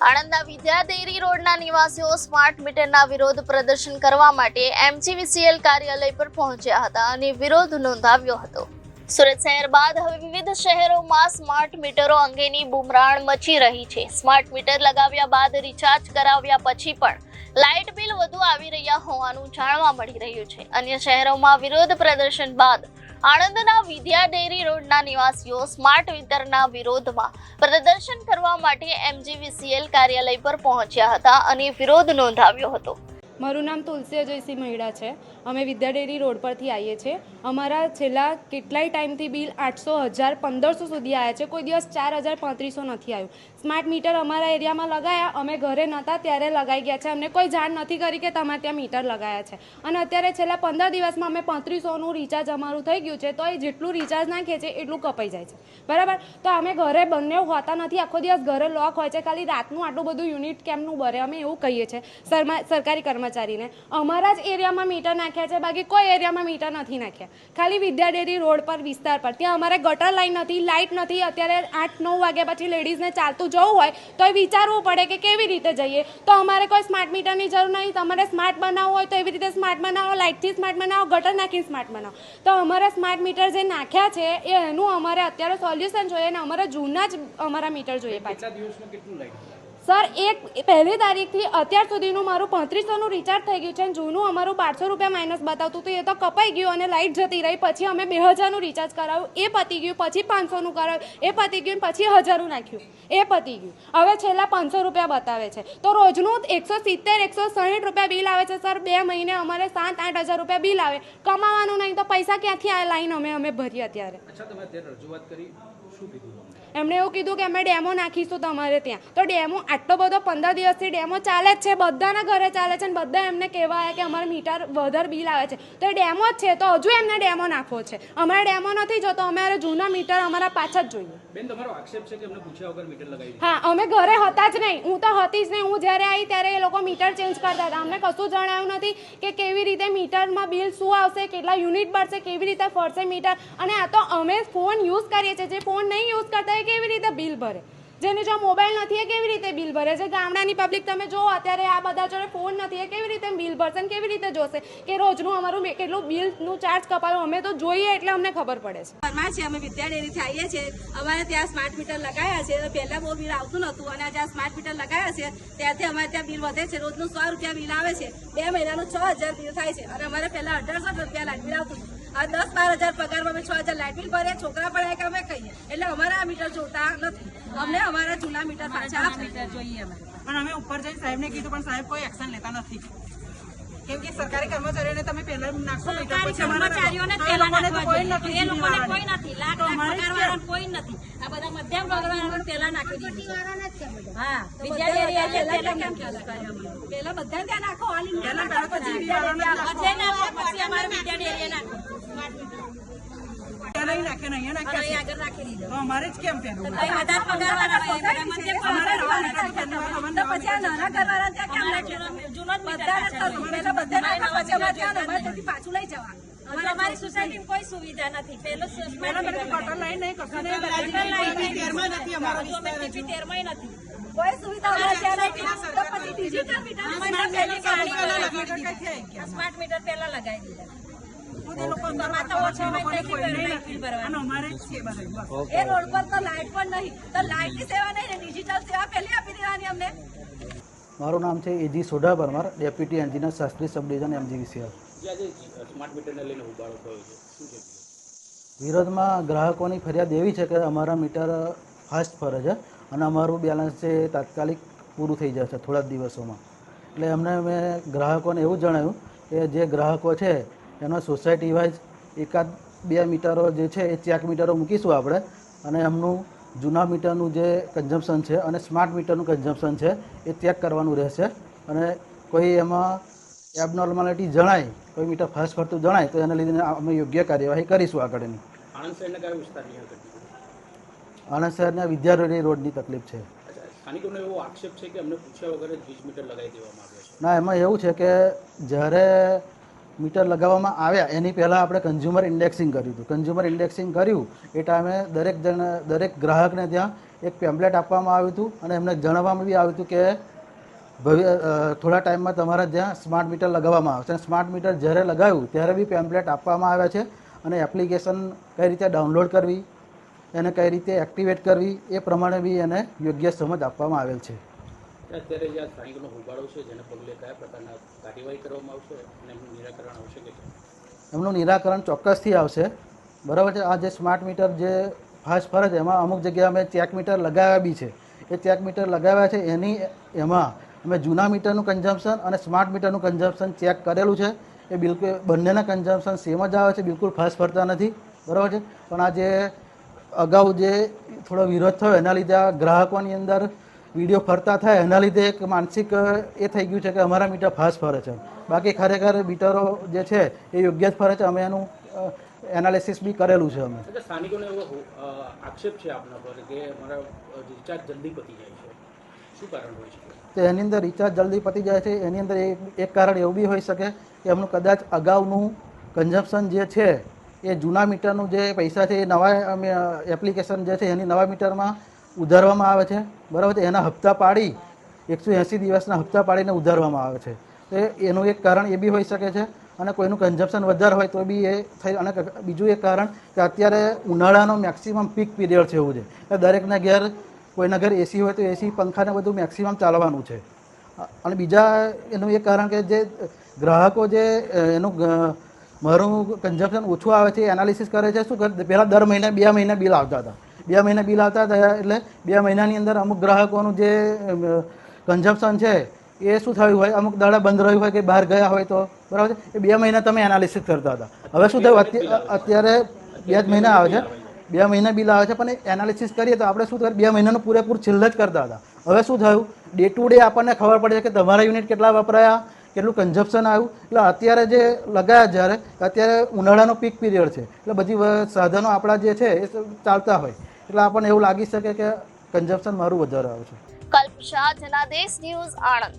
આણંદના વિદ્યાદેરી રોડના નિવાસીઓ સ્માર્ટ મીટરના વિરોધ પ્રદર્શન કરવા માટે MGVCL કાર્યાલય પર પહોંચ્યા હતા અને વિરોધ નોંધાવ્યો હતો। સુરત શહેર બાદ હવે વિવિધ શહેરોમાં સ્માર્ટ મીટરો અંગેની બુમરાણ મચી રહી છે। સ્માર્ટ મીટર લગાવ્યા બાદ રિચાર્જ કરાવ્યા પછી પણ લાઇટ બિલ વધુ આવી રહ્યા હોવાનું જાણવા મળી રહ્યું છે। અન્ય શહેરોમાં વિરોધ પ્રદર્શન બાદ આણંદના વિદ્યાડેરી રોડના નિવાસીઓ સ્માર્ટ મીટરના વિરોધમાં પ્રદર્શન કરવા માટે MGVCL કાર્યાલય પર પહોંચ્યા હતા અને વિરોધ નોંધાવ્યો હતો। મારું નામ તુલસી અજયસિંહ મહિડા છે। અમે વિદ્યાડેરી રોડ પરથી આવીએ છીએ। અમારા છેલ્લા કેટલાય ટાઈમથી બિલ 800, 1000, 1500 સુધી આવ્યા છે। કોઈ દિવસ 4000, 3500 નથી આવ્યું। સ્માર્ટ મીટર અમારા એરિયામાં લગાયા, અમે ઘરે નહોતા ત્યારે લગાઈ ગયા છે। અમને કોઈ જાણ નથી કરી કે તમારે ત્યાં મીટર લગાયા છે અને અત્યારે છેલ્લા 15 દિવસમાં અમે 3500નું રિચાર્જ અમારું થઈ ગયું છે, તો એ જેટલું રિચાર્જ નાખીએ છીએ એટલું કપાઈ જાય છે, બરાબર। તો અમે ઘરે બંને હોતા નથી, આખો દિવસ ઘરે લોક હોય છે, ખાલી રાતનું આટલું બધું યુનિટ કેમનું ભરે, અમે એવું કહીએ છીએ સરકારી કર્મચારીને। અમારા જ એરિયામાં મીટર નાખ્યા છે, બાકી કોઈ એરિયામાં મીટર નથી નાખ્યા। ખાલી વિદ્યાડેરી રોડ પર વિસ્તાર પર ત્યાં અમારે ગટર લાઈન નથી, લાઇટ નથી। અત્યારે 8-9 વાગ્યા પછી લેડીઝને ચાલતું જવું હોય તો એ વિચારવું પડે કે કેવી રીતે જઈએ। તો અમારે કોઈ સ્માર્ટ મીટરની જરૂર નહીં। તમારે સ્માર્ટ બનાવવું હોય તો એવી રીતે સ્માર્ટ બનાવો, લાઇટથી સ્માર્ટ બનાવો, ગટર નાખીને સ્માર્ટ બનાવો। તો અમારા સ્માર્ટ મીટર જે નાખ્યા છે એનું અમારે અત્યારે સોલ્યુશન જોઈએ ને અમારે જૂના જ અમારા મીટર જોઈએ પાછા। સર, પહેલી તારીખથી અત્યાર સુધીનું મારું 3500નું રિચાર્જ થઈ ગયું છે। જૂનું અમારું 1200 રૂપિયા માઇનસ બતાવતું હતું, એ તો કપાઈ ગયું અને લાઇટ જતી રહી। પછી અમે 2000નું રિચાર્જ કરાવ્યું, એ પતી ગયું। પછી 500નું કરાવ્યું, એ પતી ગયું। પછી 1000નું નાખ્યું, એ પતી ગયું। હવે છેલ્લા 500 રૂપિયા બતાવે છે, તો રોજનું 170, 160 રૂપિયા બિલ આવે છે। સર, 2 મહિને અમારે 7-8 હજાર રૂપિયા બિલ આવે, કમાવાનું નહીં તો પૈસા ક્યાંથી આ લાઈન અમે ભરીએ અત્યારે। એમણે એવું કીધું કે અમે ડેમો નાખીશું તમારે ત્યાં। તો ડેમો આટલો બધો 15 દિવસથી ડેમો ચાલે જ છે, બધાના ઘરે ચાલે છે, અને બધા એમને કહેવાય કે અમારે મીટર વધારે બિલ આવે છે, તો એ ડેમો જ છે, તો હજુ એમને ડેમો નાખવો છે। અમારે ડેમો નથી જોતો, અમારે જૂના મીટર અમારા પાછા જ જોઈએ। બેન, તમારો આક્ષેપ છે કે અમને પૂછ્યા વગર મીટર લગાવી? હા, અમે ઘરે હતા જ નહીં, હું તો હતી જ નહીં। હું જ્યારે આવી ત્યારે એ લોકો મીટર ચેન્જ કરતા હતા, અમને કશું જણાવ્યું નથી કે કેવી રીતે મીટરમાં બિલ શું આવશે, કેટલા યુનિટ ભરશે, કેવી રીતે ફરશે મીટર। અને આ તો અમે ફોન યુઝ કરીએ છીએ, જે ફોન નહીં યુઝ કરતા એ કેવી રીતે બિલ ભરે? જેને જો મોબાઈલ નથી એ કેવી રીતે બિલ ભરે છે? ગામડાની પબ્લિક તમે જો અત્યારે આ બધા જોડે ફોન નથી, એ કેવી રીતે બિલ ભરશે ને કેવી રીતે જોશે કે રોજનું અમારું કેટલું બિલનું ચાર્જ કપાયું? અમે તો જોઈએ એટલે અમને ખબર પડે છે। અમે વિદ્યાડેરીથી આવીએ છીએ। અમારે ત્યાં સ્માર્ટ મીટર લગાવ્યા છે, પહેલા બહુ બિલ આવતું નહોતું અને જ્યાં સ્માર્ટ મીટર લગાવ્યા છે ત્યારથી અમારે ત્યાં બિલ વધે છે। રોજનું 100 રૂપિયા બિલ આવે છે, 2 મહિનાનું 6000 બિલ થાય છે અને અમારે પહેલા 1800 રૂપિયા લાઇટ બિલ આવતું હતું। આ 10-12 હજાર પગારમાં અમે 6000 લાઇટ બિલ ભરે, છોકરા પડ્યા કે અમે કહીએ, એટલે અમારા આ મીટર જોતા નથી। અમને અમારા જૂના મીટર પાછા મીટર જોઈએ। પણ અમે ઉપર જઈને સાહેબને કીધું, પણ સાહેબ કોઈ એક્શન લેતા નથી, કેમ કે સરકારી કર્મચારીઓને તમે પહેલા નાખો, કર્મચારીઓને પહેલા નાખવા જોઈએ, એ લોકોને કોઈ નથી, લાખ પગારવાળાને કોઈ નથી। આ બધા મધ્યમ પગારવાળાને પહેલા નાખી દીધું। હા, વિદ્યાડેરી પહેલા બધા ત્યાં નાખો, ઓલ ઇન્ડિયા પછી અમારે વિદ્યાડેરી નાખો, નહીં નાખે ને અહીંયા નાખ્યા આગળ રાખી દીધો, તો અમારે જ કેમ પહેલું? બધા પગારવાળા પછી આ નાના ઘરવાળા ત્યાં કેમ નાખ્યું? જૂનો બધા પાછું લઈ જવા। અમારી સોસાયટીમાં કોઈ સુવિધા નથી। ગટર લાઈન નહીં, કશું નહીં, નથી કોઈ સુવિધા ડિજિટલ મીટર સ્માર્ટ મીટર પહેલા લગાવી દીધા। એ રોડ પર તો લાઇટ પણ નહીં, તો લાઇટની સેવા નહીં ને ડિજિટલ સેવા પહેલી આપી દેવાની અમને। મારું નામ છે A G Sodha Parmar, deputy engineer Shastri sub division MGVCL। Smart મીટરને લઈને ઉબાળો થયો છે, શું છે વિરોધમાં ગ્રાહકોની ફરિયાદ એવી છે કે અમારા મીટર ફાસ્ટ ફરે છે અને અમારું બેલેન્સ છે તાત્કાલિક પૂરું થઈ જશે થોડા જ દિવસોમાં। એટલે અમને મેં ગ્રાહકોને એવું જણાવ્યું કે જે ગ્રાહકો છે એનો સોસાયટી વાઇઝ 1-2 મીટરો જે છે એ ચેક મીટરો મૂકીશું આપણે, અને એમનું જૂના મીટરનું જે કન્ઝમ્પશન છે અને સ્માર્ટ મીટરનું કન્ઝમ્પશન છે એ ચેક કરવાનું રહેશે। અને કોઈ એમાં એબનોર્માલિટી જણાય, કોઈ મીટર ફાસ્ટ ફરતું જણાય તો એને લીધે અમે યોગ્ય કાર્યવાહી કરીશું આગળની। આણંદ શહેરના કયા વિસ્તારની આ ઘટના? આણંદ શહેરના વિદ્યાડેરી રોડની તકલીફ છે। સ્થાનિકોનો એવો આક્ષેપ છે કે અમને પૂછ્યા વગર જ વીજ મીટર લગાવી દેવામાં આવ્યા છે। ના, એમાં એવું છે કે જ્યારે મીટર લગાવવામાં આવ્યા એની પહેલાં આપણે કન્ઝ્યુમર ઇન્ડેક્સિંગ કર્યું હતું. કન્ઝ્યુમર ઇન્ડેક્સિંગ કર્યું એ ટાઈમે દરેક ગ્રાહકને ત્યાં એક પેમ્પલેટ આપવામાં આવ્યું હતું અને એમને જણાવવામાં બી આવ્યું હતું કે થોડા ટાઈમમાં તમારા ત્યાં સ્માર્ટ મીટર લગાવવામાં આવશે. સ્માર્ટ મીટર જ્યારે લગાવ્યું ત્યારે બી પેમ્પલેટ આપવામાં આવ્યા છે અને એપ્લિકેશન કઈ રીતે ડાઉનલોડ કરવી, એને કઈ રીતે એક્ટિવેટ કરવી એ પ્રમાણે બી એને યોગ્ય સમજ આપવામાં આવેલ છે. અત્યારે જે આ સ્થાનિકોનો હોબાળો છે જેને પગલે કયા પ્રકારના કાર્યવાહી કરવામાં આવશે અને એમનું નિરાકરણ આવશે કે કેમ? એમનું નિરાકરણ ચોક્કસથી આવશે. બરાબર છે. આ જે સ્માર્ટ મીટર જે ફાસ્ટ ફરે છે એમાં અમુક જગ્યાએ અમે ચેક મીટર લગાવ્યા બી છે. એ ચેક મીટર લગાવ્યા છે એમાં અમે જૂના મીટરનું કન્ઝમ્પશન અને સ્માર્ટ મીટરનું કન્ઝમ્પશન ચેક કરેલું છે. એ બિલકુલ બંનેના કન્ઝમ્પશન સેમ જ આવે છે, બિલકુલ ફાસ્ટ ફરતા નથી. બરાબર છે. પણ આ જે અગાઉ જે થોડો વિરોધ થયો એના લીધે આ ગ્રાહકોની અંદર વિડીયો ફરતા થાય એના લીધે એક માનસિક એ થઈ ગયું છે કે અમારા મીટર ફાસ્ટ ફરે છે. બાકી ખરેખર મીટરો જે છે એ યોગ્ય જ ફરે છે. અમે એનું એનાલિસિસ બી કરેલું છે અમે. એટલે સ્થાનિકોને એવો આક્ષેપ છે આપના પર કે અમારા રિચાર્જ જલ્દી પતી જાય છે, શું કારણ હોય છે? તો એની અંદર રિચાર્જ જલ્દી પતી જાય છે. એની અંદર એક કારણ એવું બી હોઈ શકે કે એમનું કદાચ અગાઉનું કન્ઝમ્પશન જે છે એ જૂના મીટરનું જે પૈસા છે એ નવા એપ્લિકેશન જે છે એની નવા મીટરમાં ઉધારવામાં આવે છે. બરાબર છે. એના હપ્તા પાડી 180 દિવસના હપ્તા પાડીને ઉધારવામાં આવે છે. તો એનું એક કારણ એ બી હોઈ શકે છે. અને કોઈનું કન્ઝમ્પશન વધારે હોય તો બી એ થઈ. અને બીજું એક કારણ કે અત્યારે ઉનાળાનો મેક્સિમમ પીક પીરિયડ છે એવું છે. એટલે દરેકના ઘેર કોઈના ઘર એસી હોય તો એસી પંખાને બધું મેક્સિમમ ચાલવાનું છે. અને બીજા એનું એક કારણ કે જે ગ્રાહકો જે એનું મારું કન્ઝમ્પશન ઓછું આવે છે એનાલિસિસ કરે છે. શું કરે, પહેલાં દર મહિને 2 મહિને બિલ આવતા હતા. 2 મહિને બિલ આવતા હતા એટલે 2 મહિનાની અંદર અમુક ગ્રાહકોનું જે કન્ઝમ્પશન છે એ શું થયું હોય, અમુક દાડા બંધ રહ્યું હોય કે બહાર ગયા હોય તો બરાબર છે. એ 2 મહિના તમે એનાલિસિસ કરતા હતા. હવે શું થયું, અત્યારે 2 જ મહિના આવે છે. 2 મહિના બિલ આવે છે. પણ એનાલિસિસ કરીએ તો આપણે શું કરીએ, 2 મહિનાનું પૂરેપૂરું છેલ્લે જ કરતા હતા. હવે શું થયું, ડે ટુ ડે આપણને ખબર પડે છે કે તમારા યુનિટ કેટલા વપરાયા, કેટલું કન્ઝમ્પશન આવ્યું. એટલે અત્યારે જે લગાયા જ્યારે અત્યારે ઉનાળાનો પીક પીરિયડ છે એટલે બધી સાધનો આપણા જે છે એ ચાલતા હોય એટલે આપણને એવું લાગી શકે કે કન્ઝમ્પશન મારું વધારે આવે છે. કલ્પ શાહ, જનાદેશ ન્યૂઝ, આણંદ.